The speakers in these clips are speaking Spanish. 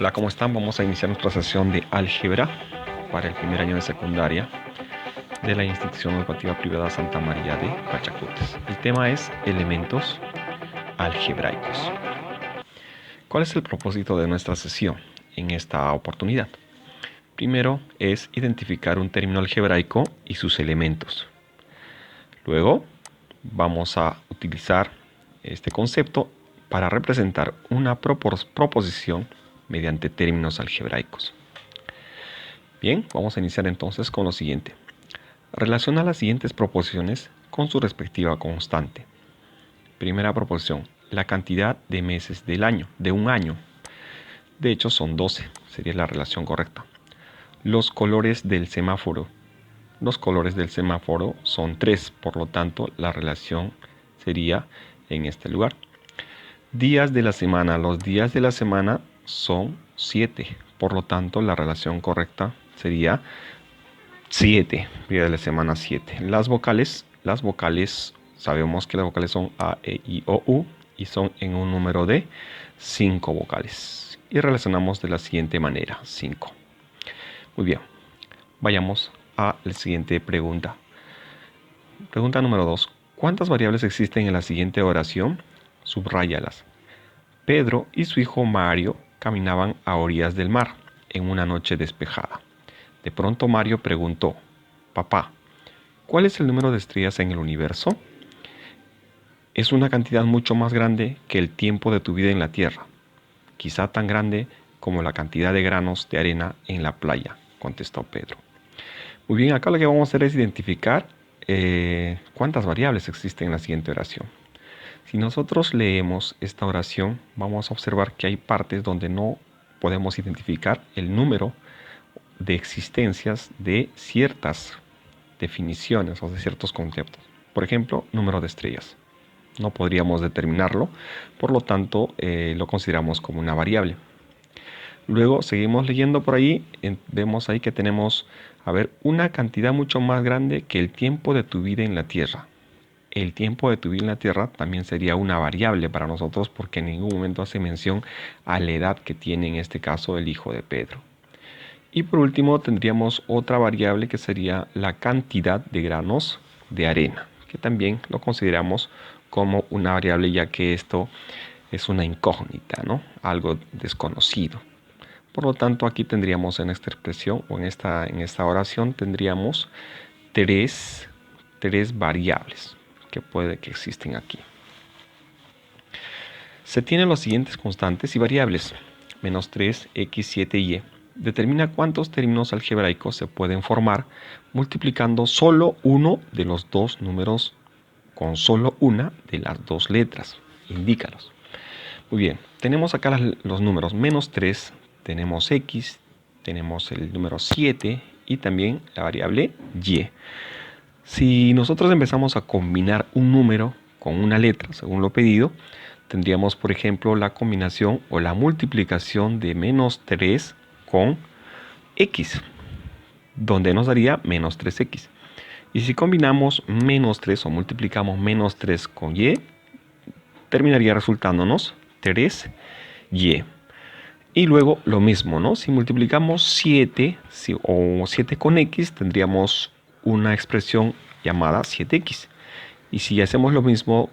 Hola, ¿cómo están? Vamos a iniciar nuestra sesión de álgebra para el primer año de secundaria de la Institución Educativa Privada Santa María de Pachacutes. El tema es elementos algebraicos. ¿Cuál es el propósito de nuestra sesión en esta oportunidad? Primero es identificar un término algebraico y sus elementos. Luego vamos a utilizar este concepto para representar una proposición mediante términos algebraicos. Bien, vamos a iniciar entonces con lo siguiente. Relaciona las siguientes proposiciones con su respectiva constante. Primera proposición, la cantidad de meses del año, de un año. De hecho son 12, sería la relación correcta. Los colores del semáforo. Los colores del semáforo son 3, por lo tanto la relación sería en este lugar. Días de la semana. Los días de la semana son 7, por lo tanto la relación correcta sería 7, día de la semana 7. Las vocales, sabemos que las vocales son A, E, I, O, U y son en un número de 5 vocales. Y relacionamos de la siguiente manera, 5. Muy bien, vayamos a la siguiente pregunta. Pregunta número 2. ¿Cuántas variables existen en la siguiente oración? Subráyalas. Pedro y su hijo Mario caminaban a orillas del mar en una noche despejada. De pronto Mario preguntó: Papá, ¿cuál es el número de estrellas en el universo? Es una cantidad mucho más grande que el tiempo de tu vida en la Tierra, quizá tan grande como la cantidad de granos de arena en la playa, contestó Pedro. Muy bien, acá lo que vamos a hacer es identificar cuántas variables existen en la siguiente oración. Si nosotros leemos esta oración, vamos a observar que hay partes donde no podemos identificar el número de existencias de ciertas definiciones o de ciertos conceptos. Por ejemplo, número de estrellas. No podríamos determinarlo, por lo tanto lo consideramos como una variable. Luego seguimos leyendo por ahí, vemos ahí que tenemos, una cantidad mucho más grande que el tiempo de tu vida en la Tierra. El tiempo de tu vida en la Tierra también sería una variable para nosotros porque en ningún momento hace mención a la edad que tiene en este caso el hijo de Pedro. Y por último tendríamos otra variable que sería la cantidad de granos de arena, que también lo consideramos como una variable ya que esto es una incógnita, ¿no? Algo desconocido. Por lo tanto, aquí tendríamos en esta expresión o en esta oración tendríamos tres variables que existen aquí. Se tienen los siguientes constantes y variables: menos 3, x, 7 y y. Determina cuántos términos algebraicos se pueden formar multiplicando solo uno de los dos números con solo una de las dos letras. Indícalos. Muy bien, tenemos acá los números menos 3, tenemos x, tenemos el número 7 y también la variable y. Si nosotros empezamos a combinar un número con una letra, según lo pedido, tendríamos, por ejemplo, la combinación o la multiplicación de menos 3 con x, donde nos daría menos 3x. Y si combinamos menos 3 o multiplicamos menos 3 con y, terminaría resultándonos 3y. Y luego lo mismo, ¿no? Si multiplicamos 7 o 7 con x, tendríamos una expresión llamada 7x. Y si hacemos lo mismo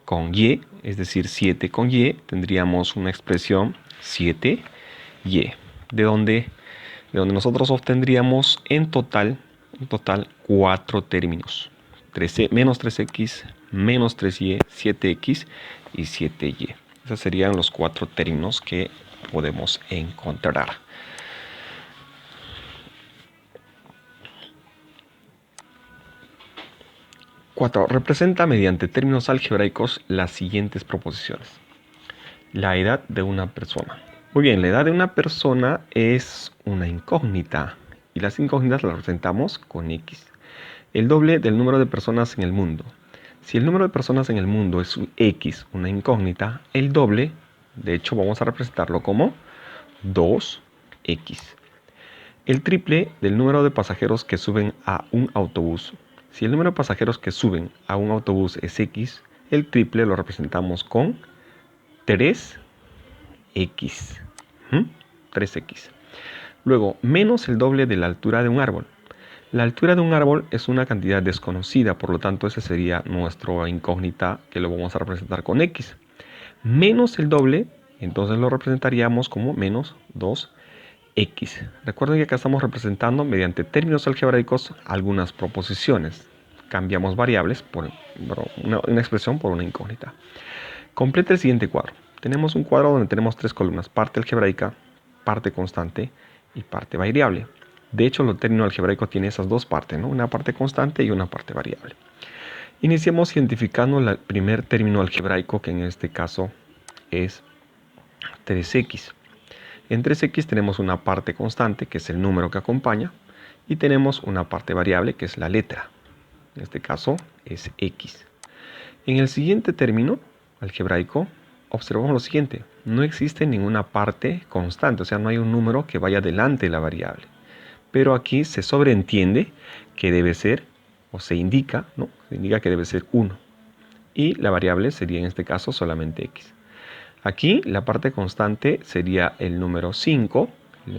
con y, es decir, 7 con y, tendríamos una expresión 7y, de donde nosotros obtendríamos en total 4 términos: menos 3x, menos 3y, 7x y 7y. Esos serían los 4 términos que podemos encontrar. Representa mediante términos algebraicos las siguientes proposiciones. La edad de una persona. Muy bien, la edad de una persona es una incógnita y las incógnitas las representamos con x. El doble del número de personas en el mundo. Si el número de personas en el mundo es x, una incógnita, el doble, de hecho, vamos a representarlo como 2x. El triple del número de pasajeros que suben a un autobús. Si el número de pasajeros que suben a un autobús es x, el triple lo representamos con 3x. 3x. Luego, menos el doble de la altura de un árbol. La altura de un árbol es una cantidad desconocida, por lo tanto esa sería nuestra incógnita que lo vamos a representar con x. Menos el doble, entonces lo representaríamos como menos 2x. Recuerden que acá estamos representando mediante términos algebraicos algunas proposiciones. Cambiamos variables por una expresión por una incógnita. Completa el siguiente cuadro. Tenemos un cuadro donde tenemos tres columnas: parte algebraica, parte constante y parte variable. De hecho, el término algebraico tiene esas dos partes, ¿no? Una parte constante y una parte variable. Iniciemos identificando el primer término algebraico, que en este caso es 3x. En 3x tenemos una parte constante, que es el número que acompaña, y tenemos una parte variable, que es la letra. En este caso es x. En el siguiente término algebraico observamos lo siguiente: no existe ninguna parte constante, o sea, no hay un número que vaya delante de la variable. Pero aquí se sobreentiende que debe ser, o se indica, ¿no? Se indica que debe ser 1. Y la variable sería en este caso solamente x. Aquí la parte constante sería el número 5, que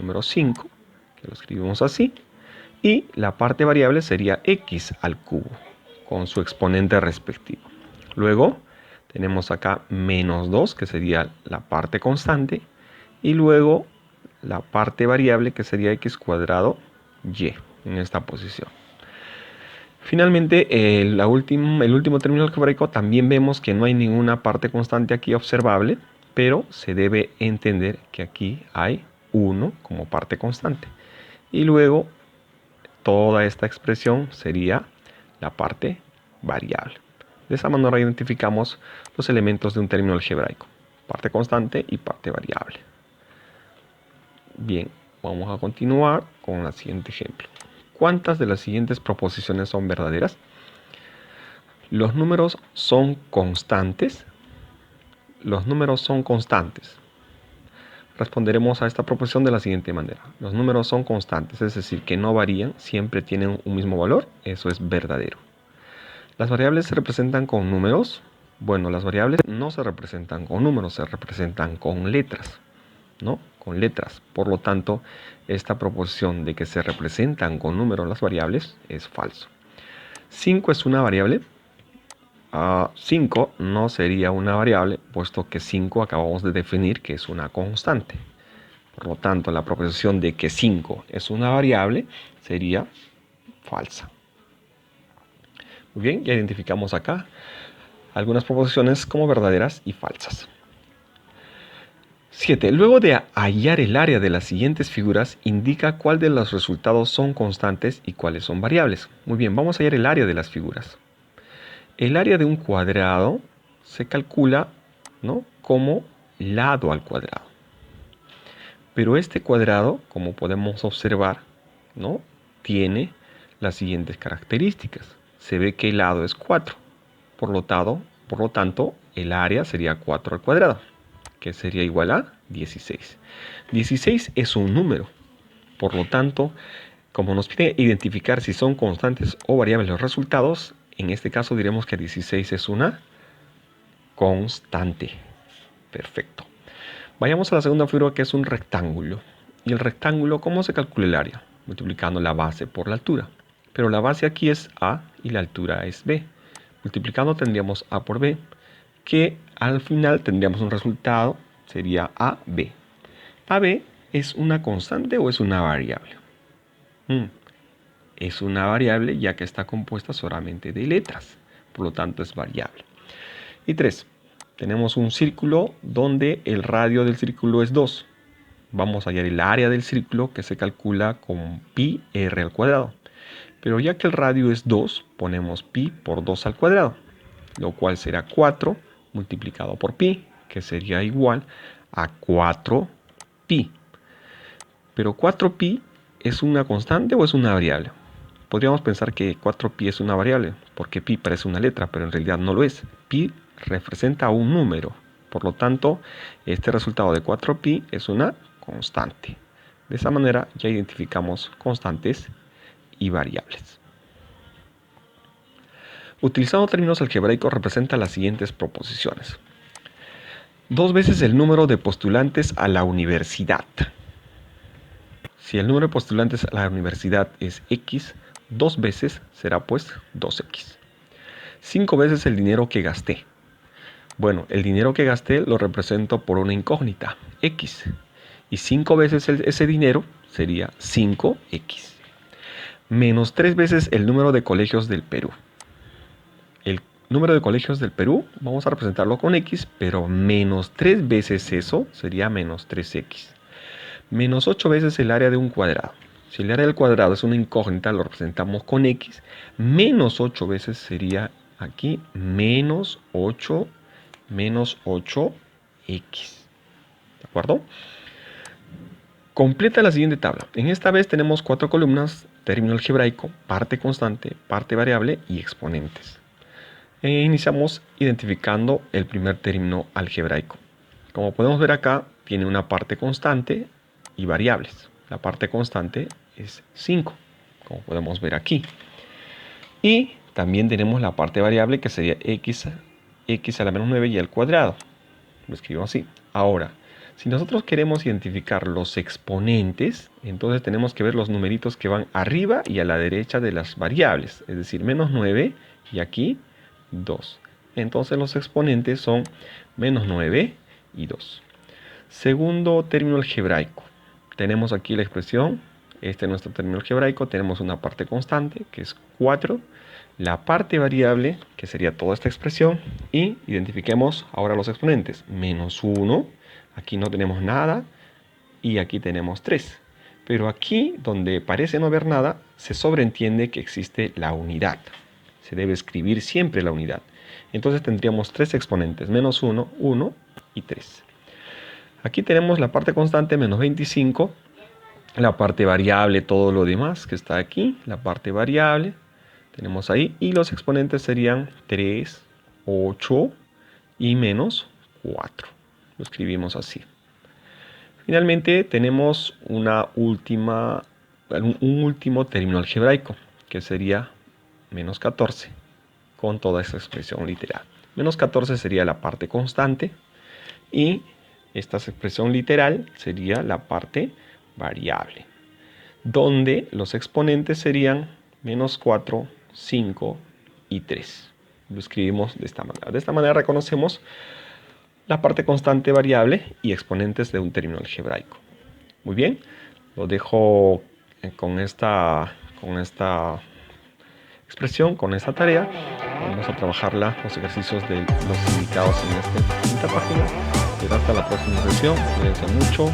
lo escribimos así. Y la parte variable sería x al cubo, con su exponente respectivo. Luego tenemos acá menos 2, que sería la parte constante. Y luego la parte variable, que sería x cuadrado y en esta posición. Finalmente, el último término algebraico, también vemos que no hay ninguna parte constante aquí observable, pero se debe entender que aquí hay 1 como parte constante. Y luego toda esta expresión sería la parte variable. De esa manera identificamos los elementos de un término algebraico: parte constante y parte variable. Bien, vamos a continuar con el siguiente ejemplo. ¿Cuántas de las siguientes proposiciones son verdaderas? Los números son constantes. Los números son constantes. Responderemos a esta proposición de la siguiente manera: los números son constantes, es decir, que no varían, siempre tienen un mismo valor. Eso es verdadero. ¿Las variables se representan con números? Bueno, las variables no se representan con números, se representan con letras, ¿no? Con letras. Por lo tanto, esta proposición de que se representan con números las variables es falso. 5 es una variable. 5 no sería una variable, puesto que 5 acabamos de definir que es una constante. Por lo tanto, la proposición de que 5 es una variable sería falsa. Muy bien, ya identificamos acá algunas proposiciones como verdaderas y falsas. 7. Luego de hallar el área de las siguientes figuras, indica cuál de los resultados son constantes y cuáles son variables. Muy bien, vamos a hallar el área de las figuras. El área de un cuadrado se calcula, ¿no?, como lado al cuadrado. Pero este cuadrado, como podemos observar, ¿no?, tiene las siguientes características. Se ve que el lado es 4. Por lo tanto, el área sería 4 al cuadrado, que sería igual a 16. 16 es un número. Por lo tanto, como nos pide identificar si son constantes o variables los resultados, en este caso diremos que 16 es una constante. Perfecto. Vayamos a la segunda figura, que es un rectángulo. Y el rectángulo, ¿cómo se calcula el área? Multiplicando la base por la altura. Pero la base aquí es A y la altura es B. Multiplicando tendríamos A por B, que al final tendríamos un resultado, sería AB. ¿AB es una constante o es una variable? Es una variable, ya que está compuesta solamente de letras. Por lo tanto, es variable. Y 3. Tenemos un círculo donde el radio del círculo es 2. Vamos a hallar el área del círculo, que se calcula con pi r al cuadrado. Pero ya que el radio es 2, ponemos pi por 2 al cuadrado, lo cual será 4 multiplicado por pi, que sería igual a 4pi. Pero 4pi, ¿es una constante o es una variable? Podríamos pensar que 4pi es una variable, porque pi parece una letra, pero en realidad no lo es. Pi representa un número. Por lo tanto, este resultado de 4pi es una constante. De esa manera ya identificamos constantes y variables. Utilizando términos algebraicos, representa las siguientes proposiciones: 2 veces el número de postulantes a la universidad. Si el número de postulantes a la universidad es X, 2 veces será pues 2X. 5 veces el dinero que gasté. Bueno, el dinero que gasté lo represento por una incógnita, X. Y 5 veces ese dinero sería 5X. Menos 3 veces el número de colegios del Perú. El número de colegios del Perú vamos a representarlo con X, pero menos 3 veces eso sería menos 3X. Menos 8 veces el área de un cuadrado. Si el área del cuadrado es una incógnita, lo representamos con X. Menos 8 veces sería aquí menos 8x. ¿De acuerdo? Completa la siguiente tabla. En esta vez tenemos 4 columnas: término algebraico, parte constante, parte variable y exponentes. Iniciamos identificando el primer término algebraico. Como podemos ver acá, tiene una parte constante y variables. La parte constante es 5, como podemos ver aquí. Y también tenemos la parte variable, que sería x a la menos 9 y al cuadrado. Lo escribimos así. Ahora, si nosotros queremos identificar los exponentes, entonces tenemos que ver los numeritos que van arriba y a la derecha de las variables. Es decir, menos 9 y aquí 2. Entonces los exponentes son menos 9 y 2. Segundo término algebraico. Tenemos aquí la expresión, este es nuestro término algebraico, tenemos una parte constante que es 4, la parte variable que sería toda esta expresión, y identifiquemos ahora los exponentes. Menos 1, aquí no tenemos nada y aquí tenemos 3. Pero aquí donde parece no haber nada, se sobreentiende que existe la unidad. Se debe escribir siempre la unidad. Entonces tendríamos 3 exponentes, menos 1, 1 y 3. Aquí tenemos la parte constante, menos 25, la parte variable, todo lo demás que está aquí, la parte variable, tenemos ahí, y los exponentes serían 3, 8 y menos 4. Lo escribimos así. Finalmente tenemos un último término algebraico, que sería menos 14, con toda esta expresión literal. Menos 14 sería la parte constante y esta expresión literal sería la parte variable, donde los exponentes serían menos 4, 5 y 3. Lo escribimos de esta manera. De esta manera reconocemos la parte constante, variable y exponentes de un término algebraico. Muy bien, lo dejo con esta expresión, con esta tarea. Vamos a trabajarla, los ejercicios de los indicados en esta página. Hasta la próxima sesión. Cuídense mucho.